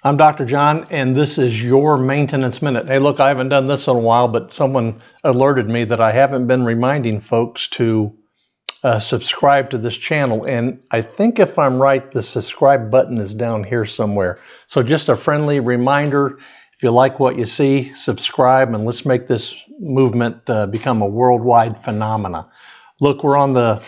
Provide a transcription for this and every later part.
I'm Dr. John, and this is your Maintenance Minute. Hey, look, I haven't done this in a while, but someone alerted me that I haven't been reminding folks to subscribe to this channel. And I think if I'm right, the subscribe button is down here somewhere. So just a friendly reminder, if you like what you see, subscribe, and let's make this movement become a worldwide phenomena. Look, we're on the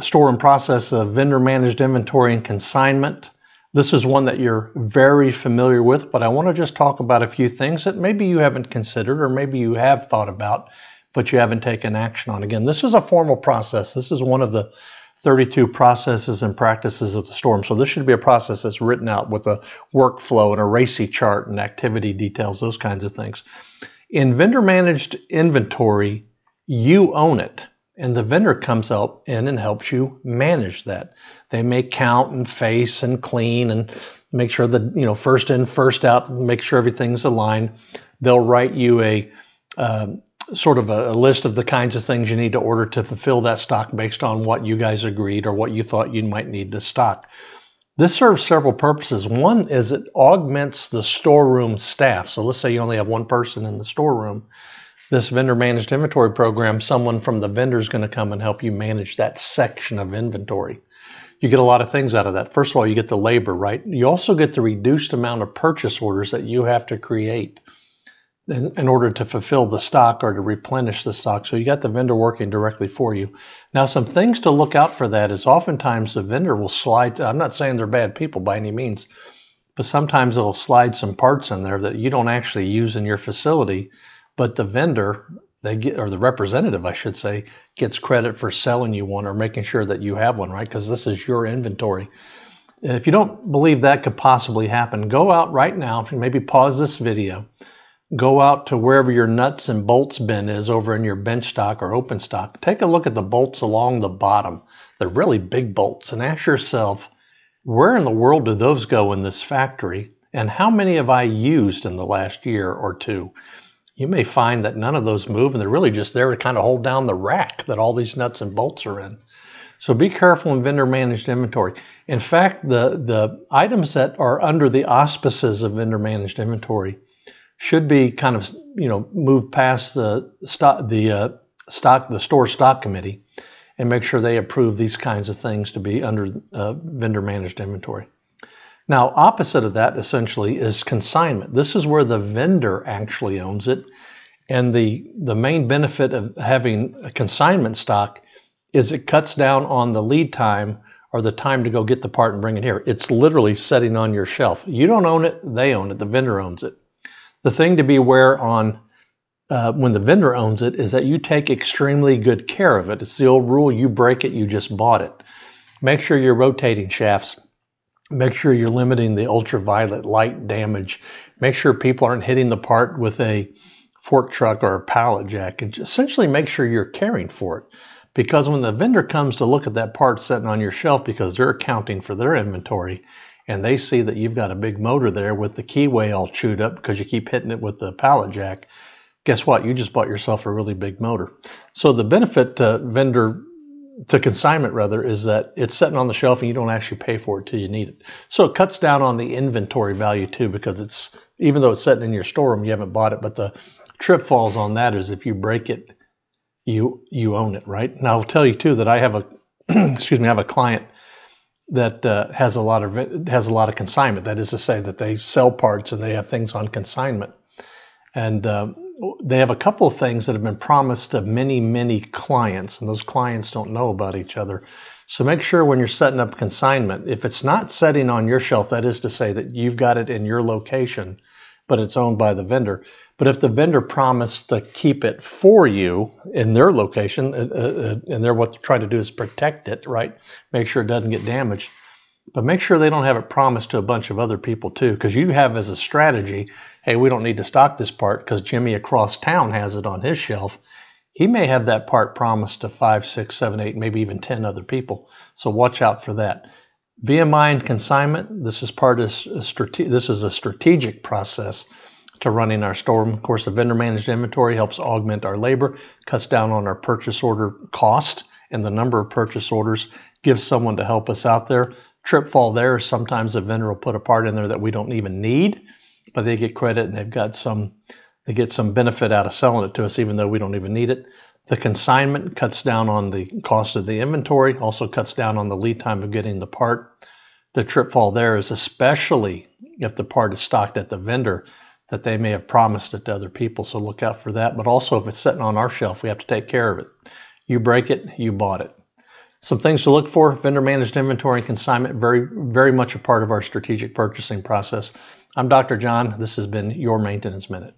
store and process of vendor managed inventory and consignment. This is one that you're very familiar with, but I want to just talk about a few things that maybe you haven't considered or maybe you have thought about, but you haven't taken action on. Again, this is a formal process. This is one of the 32 processes and practices of the storm. So this should be a process that's written out with a workflow and a RACI chart and activity details, those kinds of things. In vendor managed inventory, you own it. And the vendor comes out in and helps you manage that. They may count and face and clean and make sure that, first in, first out, make sure everything's aligned. They'll write you a sort of a list of the kinds of things you need to order to fulfill that stock based on what you guys agreed or what you thought you might need to stock. This serves several purposes. One is it augments the storeroom staff. So let's say you only have one person in the storeroom. This vendor managed inventory program, someone from the vendor is going to come and help you manage that section of inventory. You get a lot of things out of that. First of all, you get the labor, right? You also get the reduced amount of purchase orders that you have to create in order to fulfill the stock or to replenish the stock. So you got the vendor working directly for you. Now, some things to look out for that is oftentimes the vendor will slide. I'm not saying they're bad people by any means, but sometimes they'll slide some parts in there that you don't actually use in your facility. But the vendor, or the representative, I should say, gets credit for selling you one or making sure that you have one, right? Because this is your inventory. If you don't believe that could possibly happen, go out right now, if you maybe pause this video, go out to wherever your nuts and bolts bin is over in your bench stock or open stock. Take a look at the bolts along the bottom, the really big bolts, and ask yourself, where in the world do those go in this factory? And how many have I used in the last year or two? You may find that none of those move and they're really just there to kind of hold down the rack that all these nuts and bolts are in. So be careful in vendor managed inventory. In fact, the items that are under the auspices of vendor managed inventory should be kind of, moved past the store stock committee and make sure they approve these kinds of things to be under vendor managed inventory. Now, opposite of that, essentially, is consignment. This is where the vendor actually owns it. And the main benefit of having a consignment stock is it cuts down on the lead time or the time to go get the part and bring it here. It's literally sitting on your shelf. You don't own it, they own it, the vendor owns it. The thing to be aware on when the vendor owns it is that you take extremely good care of it. It's the old rule, you break it, you just bought it. Make sure you're rotating shafts. Make sure you're limiting the ultraviolet light damage. Make sure people aren't hitting the part with a fork truck or a pallet jack. And essentially make sure you're caring for it. Because when the vendor comes to look at that part sitting on your shelf because they're accounting for their inventory and they see that you've got a big motor there with the keyway all chewed up because you keep hitting it with the pallet jack, guess what? You just bought yourself a really big motor. So the benefit to consignment rather, is that it's sitting on the shelf and you don't actually pay for it till you need it. So it cuts down on the inventory value too, because even though it's sitting in your storeroom, you haven't bought it, but the trip falls on that is if you break it, you own it, right? Now I'll tell you too that I have a, I have a client that has a lot of consignment. That is to say that they sell parts and they have things on consignment. And they have a couple of things that have been promised to many, many clients, and those clients don't know about each other. So make sure when you're setting up consignment, if it's not sitting on your shelf, that is to say that you've got it in your location, but it's owned by the vendor. But if the vendor promised to keep it for you in their location, and what they're trying to do is protect it, right? Make sure it doesn't get damaged. But make sure they don't have it promised to a bunch of other people too, because you have as a strategy, hey, we don't need to stock this part because Jimmy across town has it on his shelf. He may have that part promised to 5, 6, 7, 8, maybe even 10 other people. So watch out for that. VMI and Consignment, this is a strategic process to running our store. Of course, the vendor managed inventory helps augment our labor, cuts down on our purchase order cost and the number of purchase orders, gives someone to help us out there. Trip fall there is sometimes a vendor will put a part in there that we don't even need, but they get credit and they get some benefit out of selling it to us even though we don't even need it. The consignment cuts down on the cost of the inventory, also cuts down on the lead time of getting the part. The trip fall there is especially if the part is stocked at the vendor, that they may have promised it to other people, so look out for that. But also if it's sitting on our shelf, we have to take care of it. You break it, you bought it. Some things to look for: vendor managed inventory and consignment, very, very much a part of our strategic purchasing process. I'm Dr. John. This has been your Maintenance Minute.